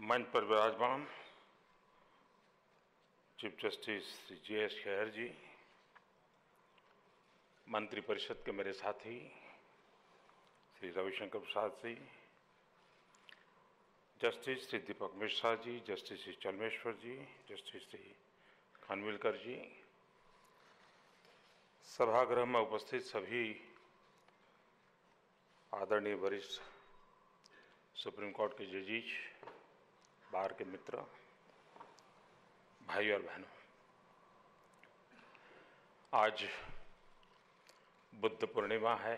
मंच पर विराजमान chief justice Shri J.S. Khehar ji, मंत्रिपरिषद के मेरे साथी Shri Ravishankar Prasad ji, justice Shri Deepak Mishra ji, justice Shri Chelameswar ji, justice Shri Khanwilkar ji, सभागृह में उपस्थित सभी आदरणीय वरिष्ठ सुप्रीम कोर्ट के जजेस, बार के मित्र, भाई और बहनों, आज बुद्ध पूर्णिमा है।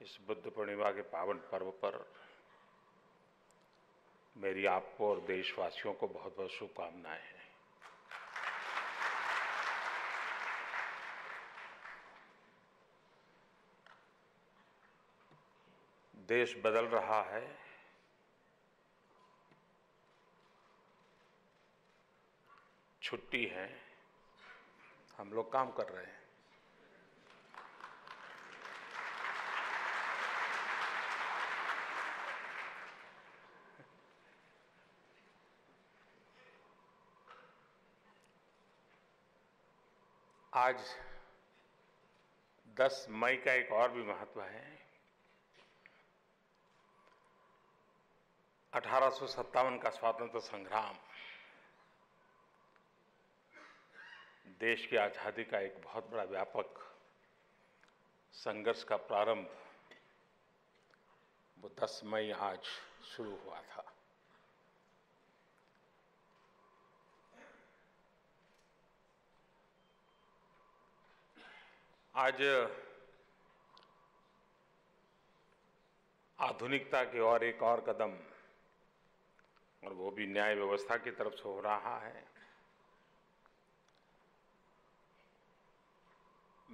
इस बुद्ध पूर्णिमा के पावन पर्व पर मेरी आपको और देशवासियों को बहुत बहुत शुभकामनाएं हैं। देश बदल रहा है, छुट्टी है, हम लोग काम कर रहे हैं। आज 10 मई का एक और भी महत्व है। 1857 का स्वतंत्रता संग्राम देश की आज़ादी का एक बहुत बड़ा व्यापक संघर्ष का प्रारंभ वो 10 मई आज शुरू हुआ था। आज आधुनिकता की ओर एक और कदम, और वो भी न्याय व्यवस्था की तरफ से हो रहा है।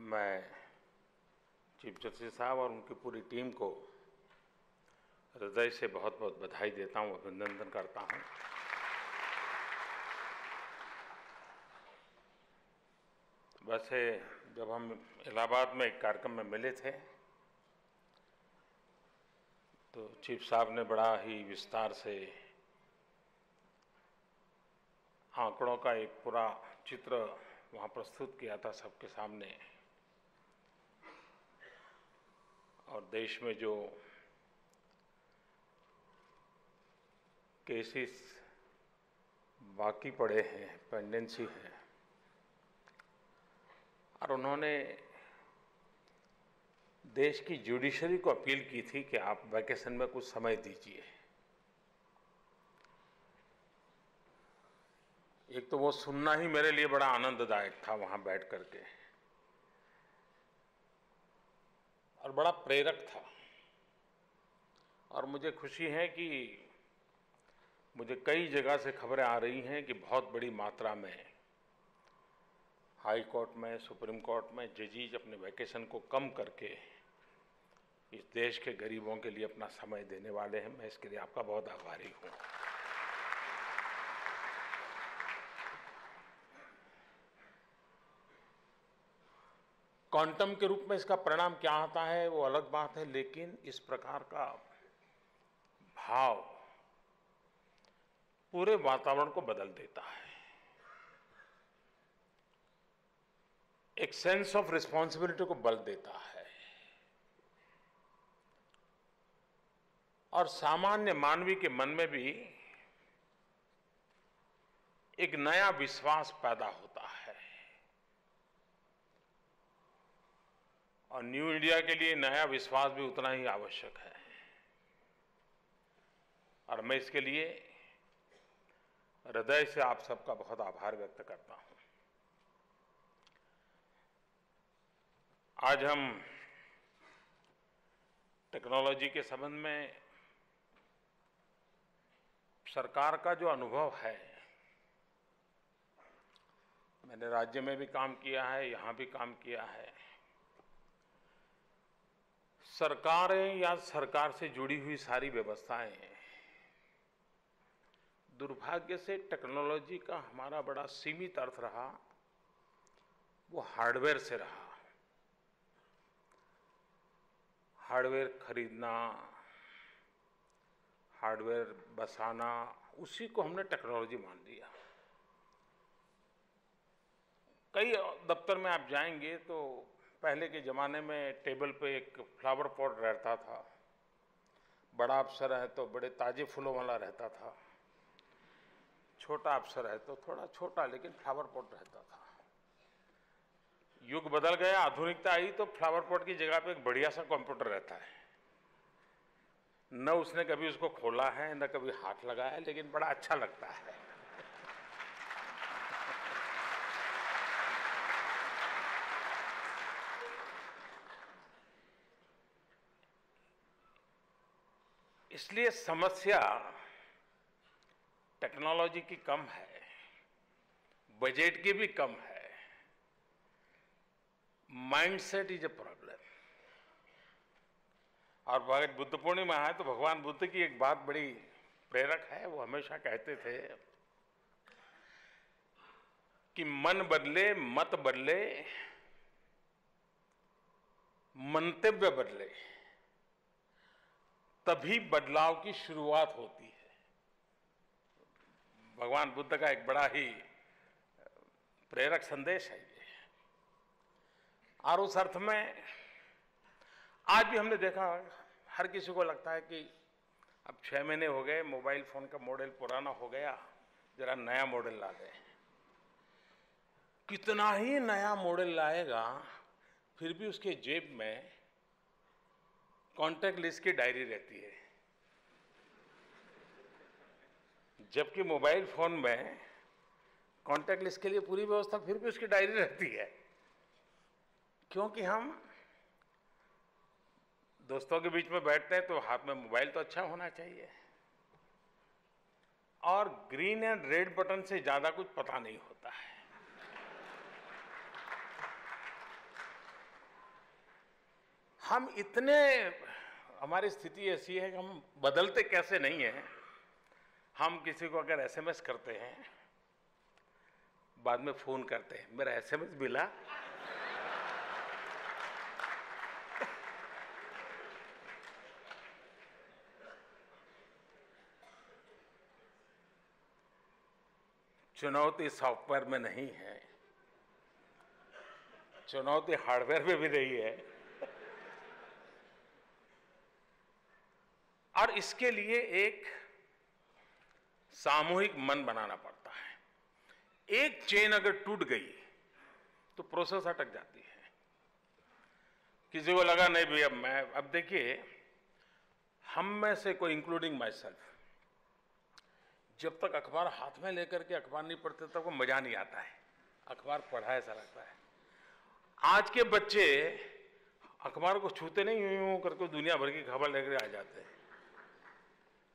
मैं चीफ जस्टिस साहब और उनकी पूरी टीम को हृदय से बहुत बहुत बधाई देता हूं, अभिनंदन करता हूं। वैसे जब हम इलाहाबाद में एक कार्यक्रम में मिले थे तो चीफ साहब ने बड़ा ही विस्तार से आंकड़ों का एक पूरा चित्र वहाँ प्रस्तुत किया था सबके सामने, और देश में जो केसेस बाकी पड़े हैं, पेंडेंसी है, और उन्होंने देश की जुडिशरी को अपील की थी कि आप वैकेशन में कुछ समय दीजिए। एक तो वो सुनना ही मेरे लिए बड़ा आनंददायक था वहां बैठ करके, और बड़ा प्रेरक था। और मुझे खुशी है कि मुझे कई जगह से खबरें आ रही हैं कि बहुत बड़ी मात्रा में हाई कोर्ट में, सुप्रीम कोर्ट में जजेस अपने वैकेशन को कम करके इस देश के गरीबों के लिए अपना समय देने वाले हैं। मैं इसके लिए आपका बहुत आभारी हूं। क्वांटम के रूप में इसका परिणाम क्या आता है वो अलग बात है, लेकिन इस प्रकार का भाव पूरे वातावरण को बदल देता है। एक सेंस ऑफ रिस्पॉन्सिबिलिटी को बल देता है, और सामान्य मानवी के मन में भी एक नया विश्वास पैदा होता है। और न्यू इंडिया के लिए नया विश्वास भी उतना ही आवश्यक है, और मैं इसके लिए हृदय से आप सबका बहुत आभार व्यक्त करता हूं। आज हम टेक्नोलॉजी के संबंध में सरकार का जो अनुभव है, मैंने राज्य में भी काम किया है, यहां भी काम किया है। सरकारें या सरकार से जुड़ी हुई सारी व्यवस्थाएं, दुर्भाग्य से टेक्नोलॉजी का हमारा बड़ा सीमित अर्थ रहा, वो हार्डवेयर से रहा। हार्डवेयर खरीदना, हार्डवेयर बसाना, उसी को हमने टेक्नोलॉजी मान लिया। कई दफ्तर में आप जाएंगे तो पहले के ज़माने में टेबल पे एक फ्लावर पॉट रहता था, बड़ा अफसर है तो बड़े ताज़े फूलों वाला रहता था, छोटा अफसर है तो थोड़ा छोटा लेकिन फ्लावर पॉट रहता था। युग बदल गया, आधुनिकता आई तो फ्लावर पॉट की जगह पे एक बढ़िया सा कंप्यूटर रहता है। न उसने कभी उसको खोला है, न कभी हाथ लगाया है, लेकिन बड़ा अच्छा लगता है। इसलिए समस्या टेक्नोलॉजी की कम है, बजट की भी कम है, माइंडसेट इज ए प्रॉब्लम। और भगत बुद्ध पूर्णिमा है तो भगवान बुद्ध की एक बात बड़ी प्रेरक है। वो हमेशा कहते थे कि मन बदले मत बदले, मंतव्य बदले, तभी बदलाव की शुरुआत होती है। भगवान बुद्ध का एक बड़ा ही प्रेरक संदेश है ये। और उस अर्थ में आज भी हमने देखा, हर किसी को लगता है कि अब 6 महीने हो गए, मोबाइल फोन का मॉडल पुराना हो गया, जरा नया मॉडल ला दें। कितना ही नया मॉडल लाएगा, फिर भी उसके जेब में कॉन्टैक्ट लिस्ट की डायरी रहती है, जबकि मोबाइल फोन में कॉन्टैक्ट लिस्ट के लिए पूरी व्यवस्था फिर भी उसकी डायरी रहती है। क्योंकि हम दोस्तों के बीच में बैठते हैं तो हाथ में मोबाइल तो अच्छा होना चाहिए, और ग्रीन एंड रेड बटन से ज्यादा कुछ पता नहीं होता है। हम इतने, हमारी स्थिति ऐसी है कि हम बदलते कैसे नहीं है। हम किसी को अगर एसएमएस करते हैं, बाद में फोन करते हैं, मेरा एसएमएस मिला। चुनौती सॉफ्टवेयर में नहीं है, चुनौती हार्डवेयर में भी नहीं है। और इसके लिए एक सामूहिक मन बनाना पड़ता है। एक चेन अगर टूट गई तो प्रोसेस अटक जाती है। किसी को लगा नहीं भैया अब देखिए, हम में से कोई, इंक्लूडिंग माई सेल्फ, जब तक अखबार हाथ में लेकर के अखबार नहीं पढ़ते तब वो मजा नहीं आता है। अखबार पढ़ा ऐसा लगता है। आज के बच्चे अखबार को छूते नहीं, यूं करके दुनिया भर की खबर लेकर आ जाते हैं।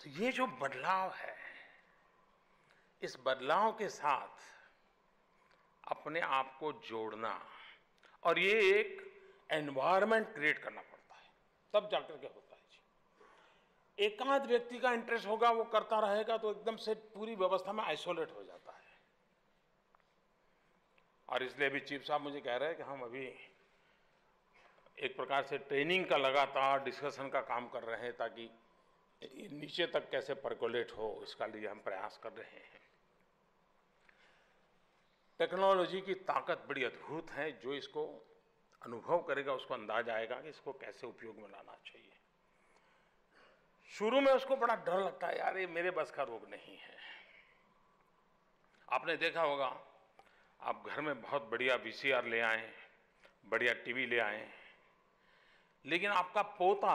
तो ये जो बदलाव है, इस बदलाव के साथ अपने आप को जोड़ना, और ये एक एनवायरनमेंट क्रिएट करना पड़ता है, तब जाकर के होता है जी। एकांत व्यक्ति का इंटरेस्ट होगा, वो करता रहेगा तो एकदम से पूरी व्यवस्था में आइसोलेट हो जाता है। और इसलिए अभी चीफ साहब मुझे कह रहे हैं कि हम अभी एक प्रकार से ट्रेनिंग का लगातार डिस्कशन का काम कर रहे हैं, ताकि ये नीचे तक कैसे परकोलेट हो, इसका लिए हम प्रयास कर रहे हैं। टेक्नोलॉजी की ताकत बड़ी अद्भुत है। जो इसको अनुभव करेगा उसको अंदाज आएगा कि इसको कैसे उपयोग में लाना चाहिए। शुरू में उसको बड़ा डर लगता है, यार ये मेरे बस का रोग नहीं है। आपने देखा होगा, आप घर में बहुत बढ़िया वीसीआर ले आए, बढ़िया टीवी ले आए, लेकिन आपका पोता,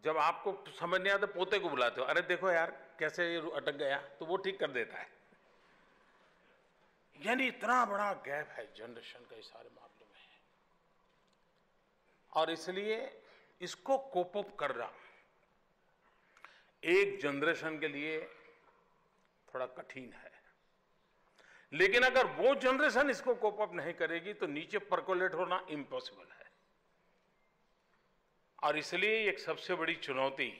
जब आपको समझ नहीं आता, पोते को बुलाते हो, अरे देखो यार कैसे ये अटक गया, तो वो ठीक कर देता है। यानी इतना बड़ा गैप है जनरेशन का इस सारे मामले में। और इसलिए इसको कोप अप करना एक जनरेशन के लिए थोड़ा कठिन है। लेकिन अगर वो जनरेशन इसको कोप अप नहीं करेगी तो नीचे परकोलेट होना इम्पॉसिबल है। और इसलिए एक सबसे बड़ी चुनौती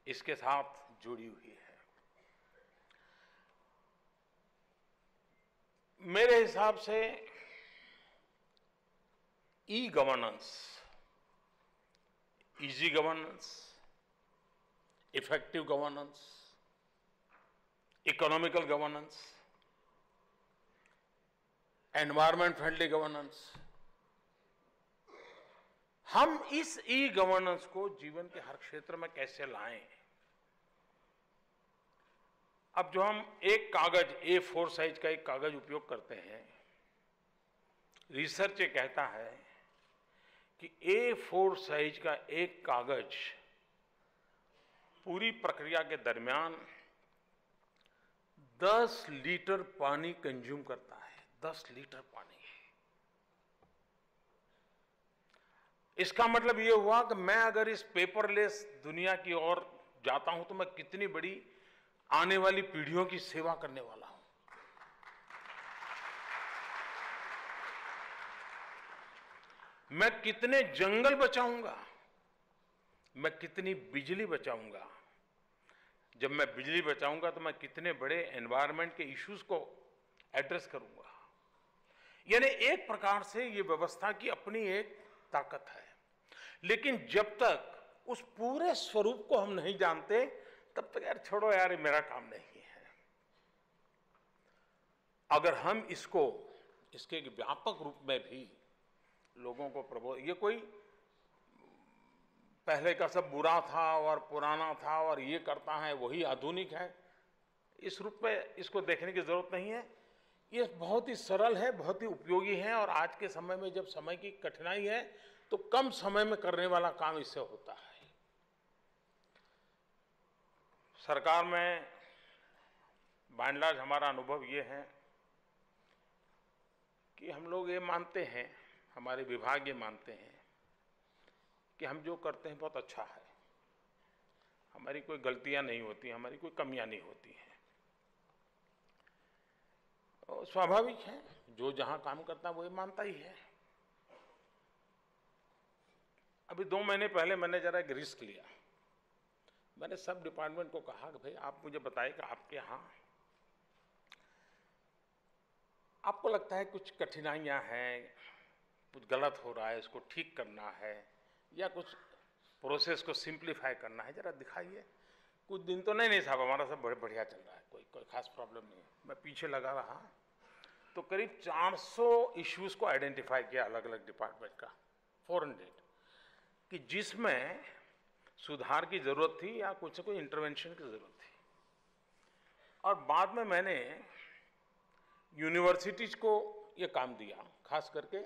इसके साथ जुड़ी हुई है। मेरे हिसाब से e governance, easy governance, effective governance, economical governance, environment friendly governance। हम इस ई गवर्नेंस को जीवन के हर क्षेत्र में कैसे लाएं? अब जो हम एक कागज A4 साइज का एक कागज उपयोग करते हैं, रिसर्च ये कहता है कि A4 साइज का एक कागज पूरी प्रक्रिया के दरमियान 10 लीटर पानी कंज्यूम करता है। 10 लीटर पानी। इसका मतलब यह हुआ कि मैं अगर इस पेपरलेस दुनिया की ओर जाता हूं तो मैं कितनी बड़ी आने वाली पीढ़ियों की सेवा करने वाला हूं। मैं कितने जंगल बचाऊंगा, मैं कितनी बिजली बचाऊंगा। जब मैं बिजली बचाऊंगा तो मैं कितने बड़े एनवायरनमेंट के इश्यूज को एड्रेस करूंगा। यानी एक प्रकार से ये व्यवस्था की अपनी एक ताकत है। लेकिन जब तक उस पूरे स्वरूप को हम नहीं जानते तब तक यार छोड़ो यार, ये मेरा काम नहीं है। अगर हम इसके व्यापक रूप में भी लोगों को प्रबोध, ये कोई पहले का सब बुरा था और पुराना था और ये करता है वही आधुनिक है, इस रूप में इसको देखने की जरूरत नहीं है। ये बहुत ही सरल है, बहुत ही उपयोगी है और आज के समय में जब समय की कठिनाई है तो कम समय में करने वाला काम इससे होता है। सरकार में बाय एंड लार्ज हमारा अनुभव ये है कि हम लोग ये मानते हैं, हमारे विभाग ये मानते हैं कि हम जो करते हैं बहुत अच्छा है, हमारी कोई गलतियां नहीं होती, हमारी कोई कमियां नहीं होती हैं। और स्वाभाविक है, जो जहां काम करता है वो ये मानता ही है। अभी 2 महीने पहले मैंने जरा एक रिस्क लिया। मैंने सब डिपार्टमेंट को कहा कि भाई आप मुझे बताइए कि आपके यहाँ आपको लगता है कुछ कठिनाइयां हैं, कुछ गलत हो रहा है, इसको ठीक करना है या कुछ प्रोसेस को सिंप्लीफाई करना है, जरा दिखाइए। कुछ दिन तो नहीं साहब, हमारा सब बढ़िया चल रहा है, कोई खास प्रॉब्लम नहीं है। मैं पीछे लगा रहा तो करीब 400 इश्यूज को आइडेंटिफाई किया अलग अलग डिपार्टमेंट का, 400, कि जिसमें सुधार की जरूरत थी या कुछ कोई इंटरवेंशन की जरूरत थी। और बाद में मैंने यूनिवर्सिटीज को ये काम दिया, खास करके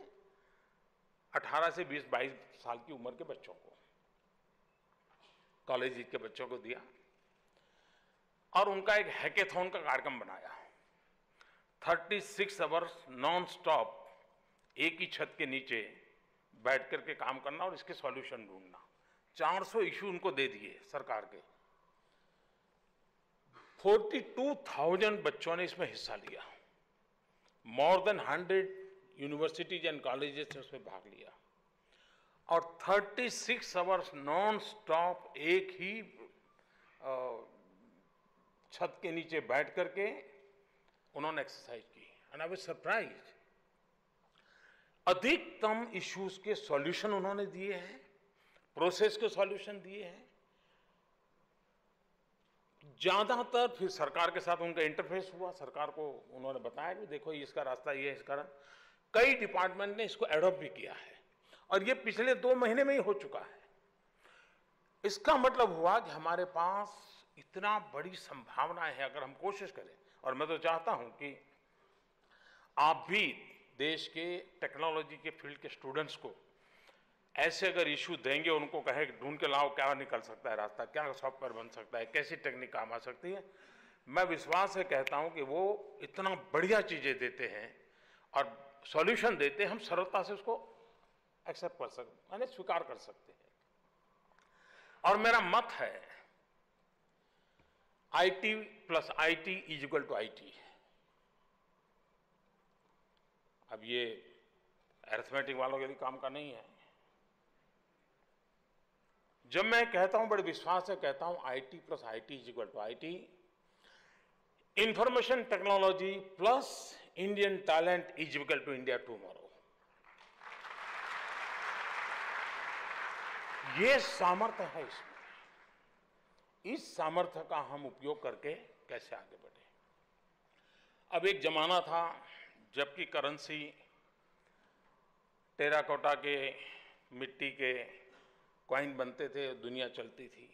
18 से 20-22 साल की उम्र के बच्चों को, कॉलेज के बच्चों को दिया और उनका एक हैकेथॉन का कार्यक्रम बनाया। 36 आवर्स नॉन स्टॉप एक ही छत के नीचे बैठ करके काम करना और इसके सॉल्यूशन ढूंढना। 400 इशू उनको दे दिए सरकार के। 42,000 बच्चों ने इसमें हिस्सा लिया। More than 100 universities and colleges ने उसमें भाग लिया और 36 आवर्स नॉन स्टॉप एक ही छत के नीचे बैठ करके उन्होंने एक्सरसाइज की। एंड आई वाज सरप्राइज्ड, अधिकतम इश्यूज के सॉल्यूशन उन्होंने दिए हैं, प्रोसेस के सॉल्यूशन दिए हैं। ज्यादातर फिर सरकार के साथ उनका इंटरफेस हुआ, सरकार को उन्होंने बताया कि देखो इसका रास्ता ये है, इस कारण कई डिपार्टमेंट ने इसको एडॉप्ट भी किया है और ये पिछले 2 महीने में ही हो चुका है। इसका मतलब हुआ कि हमारे पास इतना बड़ी संभावना है अगर हम कोशिश करें। और मैं तो चाहता हूं कि आप भी देश के टेक्नोलॉजी के फील्ड के स्टूडेंट्स को ऐसे अगर इश्यू देंगे, उनको कहे ढूंढ के लाओ क्या निकल सकता है रास्ता, क्या सॉफ्टवेयर बन सकता है, कैसी टेक्निक काम आ सकती है, मैं विश्वास से कहता हूं कि वो इतना बढ़िया चीजें देते हैं और सॉल्यूशन देते हैं, हम सरलता से उसको एक्सेप्ट कर सकते, यानी स्वीकार कर सकते हैं। और मेरा मत है IT + IT = IT। अब ये अरिथमेटिक वालों के लिए काम का नहीं है। जब मैं कहता हूं, बड़े विश्वास से कहता हूं, IT + IT = IT, information technology plus Indian talent = India tomorrow. ये सामर्थ्य है इसमें, इस सामर्थ्य का हम उपयोग करके कैसे आगे बढ़े। अब एक जमाना था जबकि करेंसी टेराकोटा के, मिट्टी के कॉइन बनते थे, दुनिया चलती थी।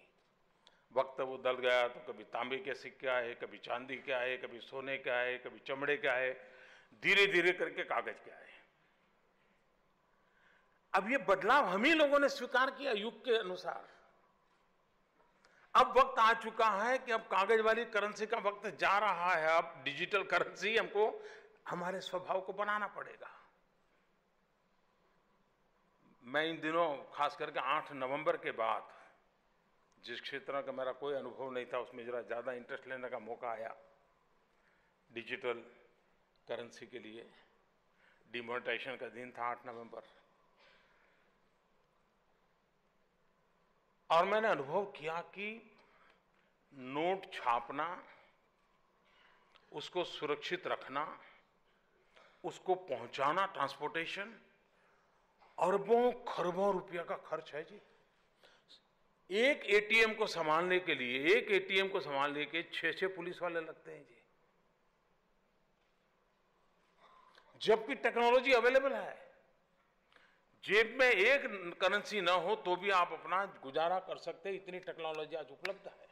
वक्त बदल गया तो कभी तांबे के सिक्के आए, कभी चांदी के आए, कभी सोने के आए, कभी चमड़े के आए, धीरे धीरे करके कागज के आए। अब ये बदलाव हम ही लोगों ने स्वीकार किया युग के अनुसार। अब वक्त आ चुका है कि अब कागज वाली करेंसी का वक्त जा रहा है। अब डिजिटल करेंसी हमको हमारे स्वभाव को बनाना पड़ेगा। मैं इन दिनों खास करके 8 नवंबर के बाद, जिस क्षेत्र का मेरा कोई अनुभव नहीं था उसमें जरा ज़्यादा इंटरेस्ट लेने का मौका आया। डिजिटल करेंसी के लिए डिमोनेटाइजेशन का दिन था 8 नवंबर, और मैंने अनुभव किया कि नोट छापना, उसको सुरक्षित रखना, उसको पहुंचाना, ट्रांसपोर्टेशन, अरबों खरबों रुपया का खर्च है जी। एक एटीएम को संभालने के लिए, एक एटीएम को संभालने के 6 पुलिस वाले लगते हैं जी, जबकि टेक्नोलॉजी अवेलेबल है। जेब में एक करेंसी ना हो तो भी आप अपना गुजारा कर सकते हैं, इतनी टेक्नोलॉजी आज उपलब्ध है।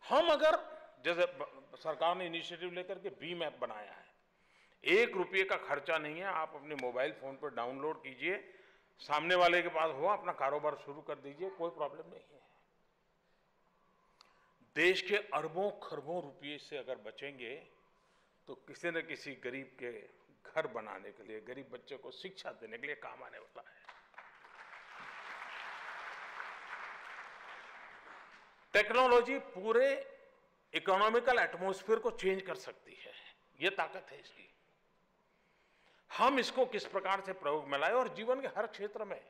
हम अगर, जैसे सरकार ने इनिशिएटिव लेकर के भीम ऐप बनाया है, 1 रुपये का खर्चा नहीं है, आप अपने मोबाइल फोन पर डाउनलोड कीजिए, सामने वाले के पास हो, अपना कारोबार शुरू कर दीजिए, कोई प्रॉब्लम नहीं है। देश के अरबों खरबों रुपये से अगर बचेंगे तो किसी न किसी गरीब के घर बनाने के लिए, गरीब बच्चे को शिक्षा देने के लिए काम आने वाला है। टेक्नोलॉजी पूरे इकोनॉमिकल एटमॉस्फेयर को चेंज कर सकती है, ये ताकत है इसकी। हम इसको किस प्रकार से प्रयोग में लाएं, और जीवन के हर क्षेत्र में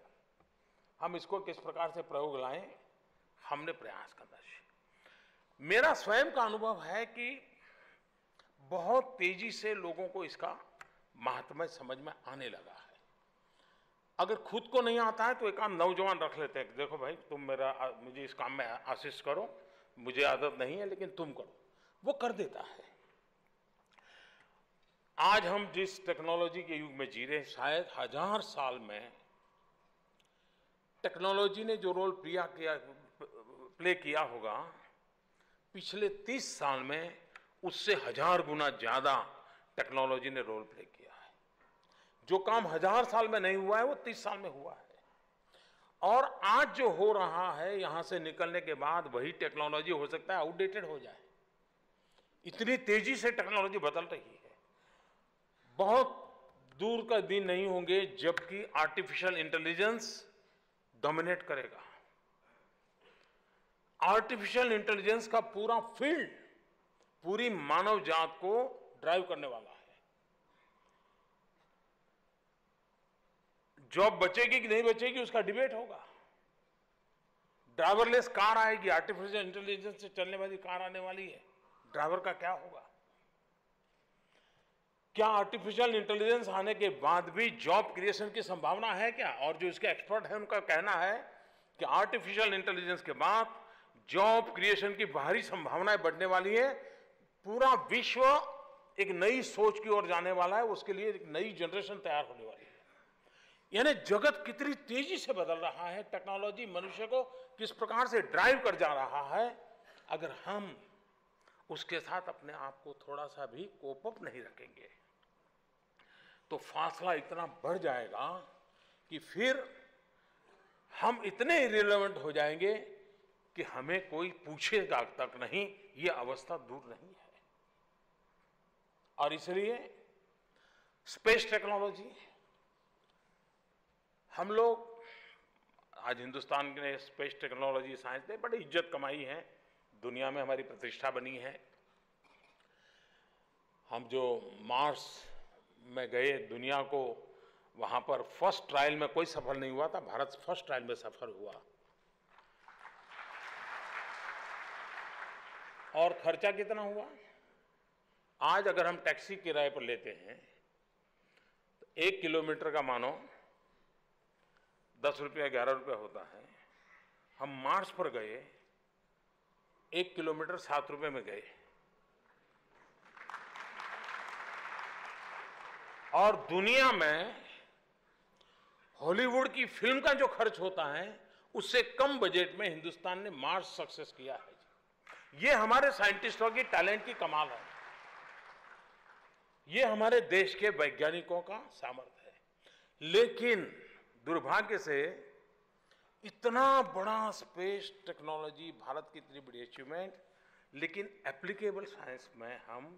हम इसको किस प्रकार से प्रयोग लाएं, हमने प्रयास करना चाहिए। मेरा स्वयं का अनुभव है कि बहुत तेजी से लोगों को इसका महात्म्य समझ में आने लगा है। अगर खुद को नहीं आता है तो एक आध नौजवान रख लेते हैं, देखो भाई तुम मुझे इस काम में आशीष करो, मुझे आदत नहीं है लेकिन तुम करो, वो कर देता है। आज हम जिस टेक्नोलॉजी के युग में जी रहे हैं, शायद 1000 साल में टेक्नोलॉजी ने जो रोल प्ले किया होगा, पिछले 30 साल में उससे 1000 गुना ज्यादा टेक्नोलॉजी ने रोल प्ले किया है। जो काम 1000 साल में नहीं हुआ है वो 30 साल में हुआ है। और आज जो हो रहा है, यहां से निकलने के बाद वही टेक्नोलॉजी हो सकता है आउटडेटेड हो जाए, इतनी तेजी से टेक्नोलॉजी बदल रही है। बहुत दूर का दिन नहीं होंगे जबकि आर्टिफिशियल इंटेलिजेंस डोमिनेट करेगा। आर्टिफिशियल इंटेलिजेंस का पूरा फील्ड पूरी मानव जात को ड्राइव करने वाला है। जॉब बचेगी कि नहीं बचेगी उसका डिबेट होगा। ड्राइवरलेस कार आएगी, आर्टिफिशियल इंटेलिजेंस से चलने वाली कार आने वाली है, ड्राइवर का क्या होगा? क्या आर्टिफिशियल इंटेलिजेंस आने के बाद भी जॉब क्रिएशन की संभावना है क्या? और जो इसके एक्सपर्ट हैं उनका कहना है कि आर्टिफिशियल इंटेलिजेंस के बाद जॉब क्रिएशन की बाहरी संभावनाएं बढ़ने वाली है। पूरा विश्व एक नई सोच की ओर जाने वाला है, उसके लिए एक नई जनरेशन तैयार होने वाली है। यानी जगत कितनी तेजी से बदल रहा है, टेक्नोलॉजी मनुष्य को किस प्रकार से ड्राइव कर जा रहा है। अगर हम उसके साथ अपने आप को थोड़ा सा भी कोप अप नहीं रखेंगे तो फासला इतना बढ़ जाएगा कि फिर हम इतने इरेलेवेंट हो जाएंगे कि हमें कोई पूछेगा तक नहीं। ये अवस्था दूर नहीं है। और इसलिए स्पेस टेक्नोलॉजी, हम लोग आज हिंदुस्तान ने स्पेस टेक्नोलॉजी साइंस में बड़ी इज्जत कमाई है, दुनिया में हमारी प्रतिष्ठा बनी है। हम जो मार्स में गए, दुनिया को वहां पर फर्स्ट ट्रायल में कोई सफल नहीं हुआ था, भारत फर्स्ट ट्रायल में सफल हुआ। और खर्चा कितना हुआ? आज अगर हम टैक्सी किराए पर लेते हैं तो 1 किलोमीटर का मानो 10 रुपया 11 रुपया होता है। हम मार्स पर गए 1 किलोमीटर 7 रुपए में गए और दुनिया में हॉलीवुड की फिल्म का जो खर्च होता है उससे कम बजट में हिंदुस्तान ने मार्स सक्सेस किया है। ये हमारे साइंटिस्टों की टैलेंट की कमाल है, ये हमारे देश के वैज्ञानिकों का सामर्थ्य है। लेकिन दुर्भाग्य से इतना बड़ा स्पेस टेक्नोलॉजी, भारत की इतनी बड़ी अचीवमेंट, लेकिन एप्लीकेबल साइंस में हम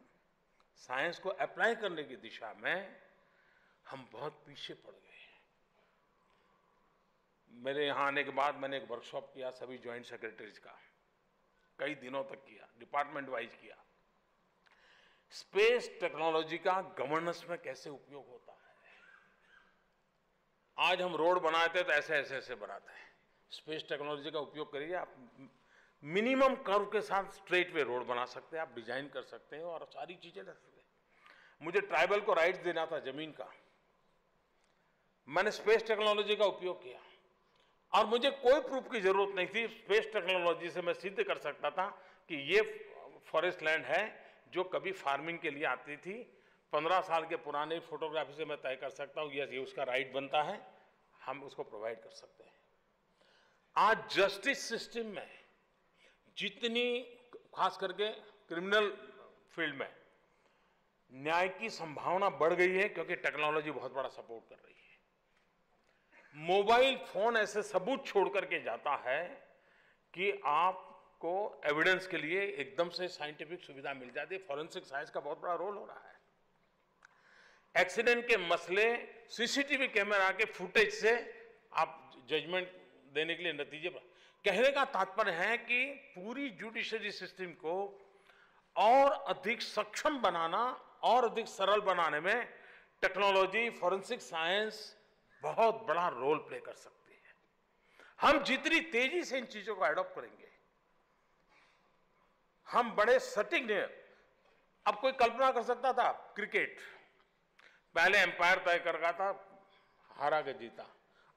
साइंस को अप्लाई करने की दिशा में हम बहुत पीछे पड़ गए। मेरे यहाँ आने के बाद मैंने एक वर्कशॉप किया सभी ज्वाइंट सेक्रेटरीज का, कई दिनों तक किया, डिपार्टमेंट वाइज किया। स्पेस टेक्नोलॉजी का गवर्नेंस में कैसे उपयोग होता है। आज हम रोड बनाते हैं तो ऐसे बनाते हैं। स्पेस टेक्नोलॉजी का उपयोग करिए, आप मिनिमम कर्व के साथ स्ट्रेट वे रोड बना सकते हैं, आप डिजाइन कर सकते हैं और सारी चीजें कर सकते हैं। मुझे ट्राइबल को राइट्स देना था जमीन का, मैंने स्पेस टेक्नोलॉजी का उपयोग किया और मुझे कोई प्रूफ की जरूरत नहीं थी। स्पेस टेक्नोलॉजी से मैं सिद्ध कर सकता था कि ये फॉरेस्ट लैंड है जो कभी फार्मिंग के लिए आती थी। 15 साल के पुराने फोटोग्राफी से मैं तय कर सकता हूँ ये उसका राइट बनता है, हम उसको प्रोवाइड कर सकते हैं। आज जस्टिस सिस्टम में जितनी, खास करके क्रिमिनल फील्ड में, न्याय की संभावना बढ़ गई है क्योंकि टेक्नोलॉजी बहुत बड़ा सपोर्ट कर रही है। मोबाइल फोन ऐसे सबूत छोड़ करके जाता है कि आपको एविडेंस के लिए एकदम से साइंटिफिक सुविधा मिल जाती है। फॉरेंसिक साइंस का बहुत बड़ा रोल हो रहा है। एक्सीडेंट के मसले सीसीटीवी कैमरा के फुटेज से आप जजमेंट देने के लिए नतीजे पर। कहने का तात्पर्य है कि पूरी जुडिशरी सिस्टम को और अधिक सक्षम बनाना और अधिक सरल बनाने में टेक्नोलॉजी, फॉरेंसिक साइंस बहुत बड़ा रोल प्ले कर सकती है। हम जितनी तेजी से इन चीजों को एडॉप्ट करेंगे, हम बड़े सटीक नहीं। अब कोई कल्पना कर सकता था क्रिकेट, पहले एम्पायर तय करता था, हारा के जीता,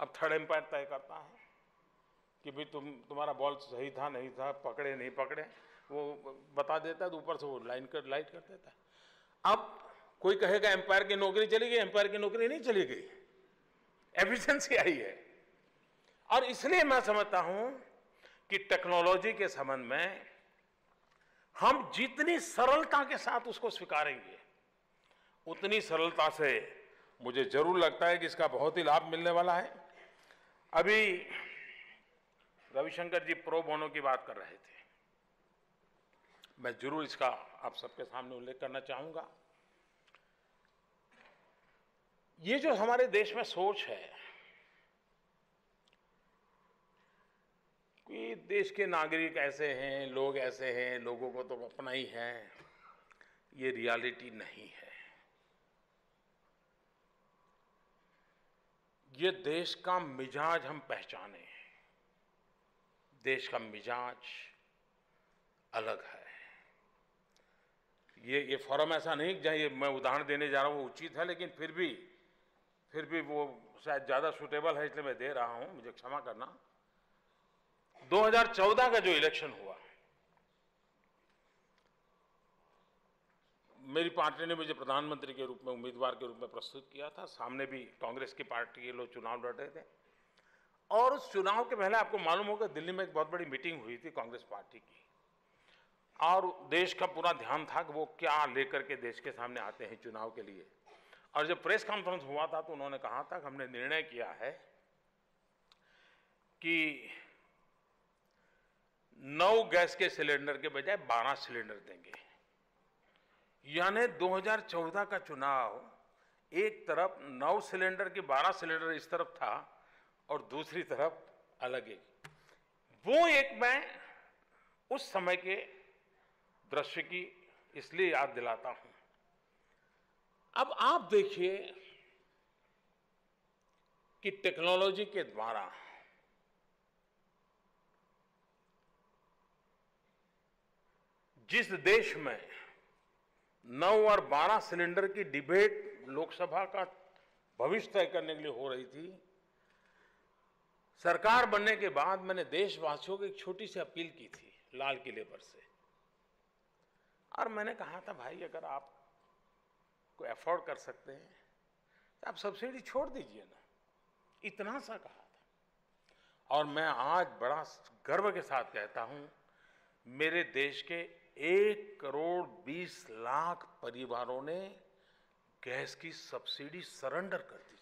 अब थर्ड एम्पायर तय करता है कि भाई तुम्हारा बॉल सही था नहीं था, पकड़े नहीं पकड़े, वो बता देता है तो ऊपर से वो लाइट कर देता है। अब कोई कहेगा एम्पायर की नौकरी चली गई, एम्पायर की नौकरी नहीं चली गई, एफिशिएंसी आई है। और इसलिए मैं समझता हूं कि टेक्नोलॉजी के संबंध में हम जितनी सरलता के साथ उसको स्वीकारेंगे, उतनी सरलता से मुझे जरूर लगता है कि इसका बहुत ही लाभ मिलने वाला है। अभी रविशंकर जी प्रो बोनो की बात कर रहे थे, मैं जरूर इसका आप सबके सामने उल्लेख करना चाहूंगा। ये जो हमारे देश में सोच है कि देश के नागरिक ऐसे हैं, लोग ऐसे हैं, लोगों को तो अपना ही है, ये रियलिटी नहीं है। ये देश का मिजाज हम पहचाने हैं। देश का मिजाज अलग है। ये फोरम ऐसा नहीं जहां ये मैं उदाहरण देने जा रहा हूं वो उचित है, लेकिन फिर भी वो शायद ज्यादा सूटेबल है, इसलिए मैं दे रहा हूं, मुझे क्षमा करना। 2014 का जो इलेक्शन हुआ, मेरी पार्टी ने मुझे प्रधानमंत्री के रूप में, उम्मीदवार के रूप में प्रस्तुत किया था। सामने भी कांग्रेस की पार्टी के लोग चुनाव लड़ रहे थे और उस चुनाव के पहले आपको मालूम होगा दिल्ली में एक बहुत बड़ी मीटिंग हुई थी कांग्रेस पार्टी की, और देश का पूरा ध्यान था कि वो क्या लेकर के देश के सामने आते हैं चुनाव के लिए। और जब प्रेस कॉन्फ्रेंस हुआ था तो उन्होंने कहा था कि हमने निर्णय किया है कि 9 गैस के सिलेंडर के बजाय 12 सिलेंडर देंगे। यानी 2014 का चुनाव एक तरफ 9 सिलेंडर की 12 सिलेंडर इस तरफ था और दूसरी तरफ अलग एक। वो एक मैं उस समय के दृश्य की इसलिए याद दिलाता हूं। अब आप देखिए कि टेक्नोलॉजी के द्वारा जिस देश में 9 और 12 सिलेंडर की डिबेट लोकसभा का भविष्य तय करने के लिए हो रही थी, सरकार बनने के बाद मैंने देशवासियों को एक छोटी सी अपील की थी, लाल किले पर से। और मैंने कहा था भाई अगर आप को अफोर्ड कर सकते हैं तो आप सब्सिडी छोड़ दीजिए ना, इतना सा कहा था। और मैं आज बड़ा गर्व के साथ कहता हूं मेरे देश के 1,20,00,000 परिवारों ने गैस की सब्सिडी सरेंडर कर दी।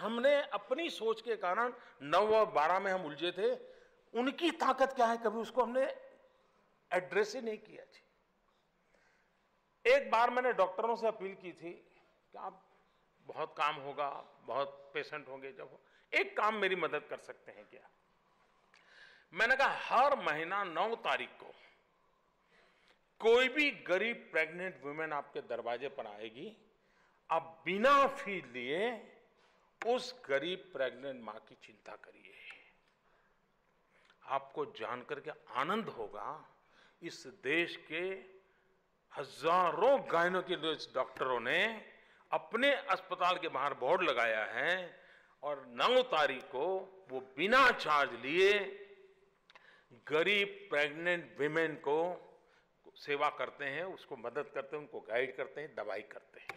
हमने अपनी सोच के कारण 9 और 12 में हम उलझे थे। उनकी ताकत क्या है कभी उसको हमने एड्रेस ही नहीं किया जी। एक बार मैंने डॉक्टरों से अपील की थी कि आप बहुत काम होगा, बहुत पेशेंट होंगे, जब एक काम मेरी मदद कर सकते हैं क्या? मैंने कहा हर महीना 9 तारीख को कोई भी गरीब प्रेग्नेंट वुमेन आपके दरवाजे पर आएगी, आप बिना फी लिए उस गरीब प्रेग्नेंट मां की चिंता करिए। आपको जानकर के आनंद होगा इस देश के हजारों गायनेकोलॉजिस्ट डॉक्टरों ने अपने अस्पताल के बाहर बोर्ड लगाया है और 9 तारीख को वो बिना चार्ज लिए गरीब प्रेग्नेंट विमेन को सेवा करते हैं, उसको मदद करते हैं, उनको गाइड करते हैं, दवाई करते हैं।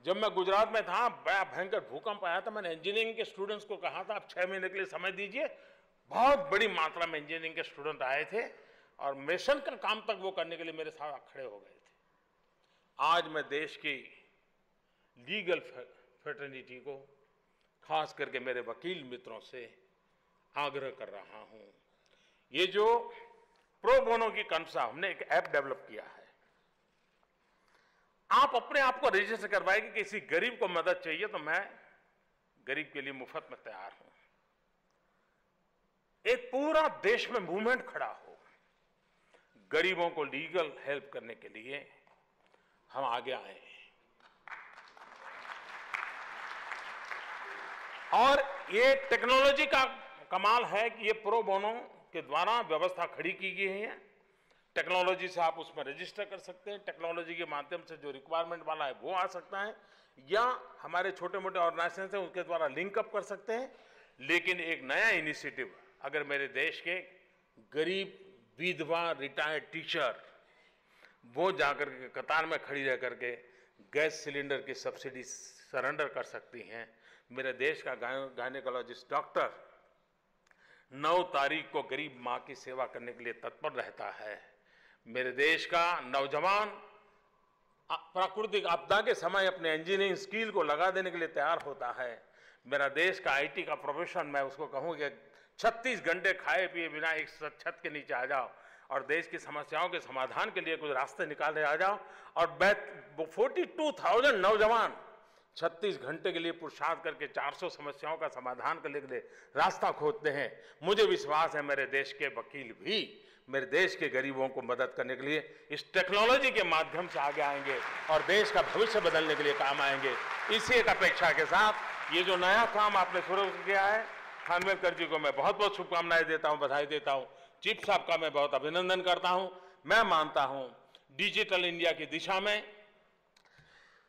जब मैं गुजरात में था, बड़ा भयंकर भूकंप आया था, मैंने इंजीनियरिंग के स्टूडेंट्स को कहा था आप 6 महीने के लिए समय दीजिए। बहुत बड़ी मात्रा में इंजीनियरिंग के स्टूडेंट आए थे और मिशन का काम तक वो करने के लिए मेरे साथ खड़े हो गए थे। आज मैं देश की लीगल फ्रेटर्निटी को, खास करके मेरे वकील मित्रों से आग्रह कर रहा हूं, ये जो प्रो बोनो की कंसा हमने एक ऐप डेवलप किया है, आप अपने आप को रजिस्टर करवाए कि किसी गरीब को मदद चाहिए तो मैं गरीब के लिए मुफ्त में तैयार हूं। एक पूरा देश में मूवमेंट खड़ा हो, गरीबों को लीगल हेल्प करने के लिए हम आगे आए। और ये टेक्नोलॉजी का कमाल है कि ये प्रो बोनो के द्वारा व्यवस्था खड़ी की गई है। टेक्नोलॉजी से आप उसमें रजिस्टर कर सकते हैं, टेक्नोलॉजी के माध्यम से जो रिक्वायरमेंट वाला है वो आ सकता है, या हमारे छोटे मोटे ऑर्गेनाइजेशन हैं उनके द्वारा लिंक अप कर सकते हैं। लेकिन एक नया इनिशिएटिव, अगर मेरे देश के गरीब विधवा रिटायर्ड टीचर वो जाकर के कतार में खड़ी रह करके गैस सिलेंडर की सब्सिडी सरेंडर कर सकती हैं। मेरे देश का गायनेकोलॉजिस्ट डॉक्टर 9 तारीख को गरीब मां की सेवा करने के लिए तत्पर रहता है। मेरे देश का नौजवान प्राकृतिक आपदा के समय अपने इंजीनियरिंग स्किल को लगा देने के लिए तैयार होता है। मेरा देश का आईटी का प्रोफेशन, मैं उसको कहूँगा 36 घंटे खाए पिए बिना एक छत के नीचे आ जाओ और देश की समस्याओं के समाधान के लिए कुछ रास्ते निकाले आ जाओ। और 42,000 नौजवान 36 घंटे के लिए पुरुषार्थ करके 400 समस्याओं का समाधान करने के लिए रास्ता खोजते हैं। मुझे विश्वास है मेरे देश के वकील भी मेरे देश के गरीबों को मदद करने के लिए इस टेक्नोलॉजी के माध्यम से आगे आएंगे और देश का भविष्य बदलने के लिए काम आएंगे। इसी एक अपेक्षा के साथ ये जो नया काम आपने शुरू किया है, खानवेलकर जी को मैं बहुत बहुत शुभकामनाएं देता हूं, बधाई देता हूं। चीफ साहब का मैं बहुत अभिनंदन करता हूं। मैं मानता हूं डिजिटल इंडिया की दिशा में,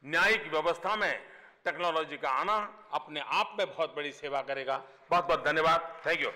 न्यायिक व्यवस्था में टेक्नोलॉजी का आना अपने आप में बहुत बड़ी सेवा करेगा। बहुत बहुत धन्यवाद। Thank you.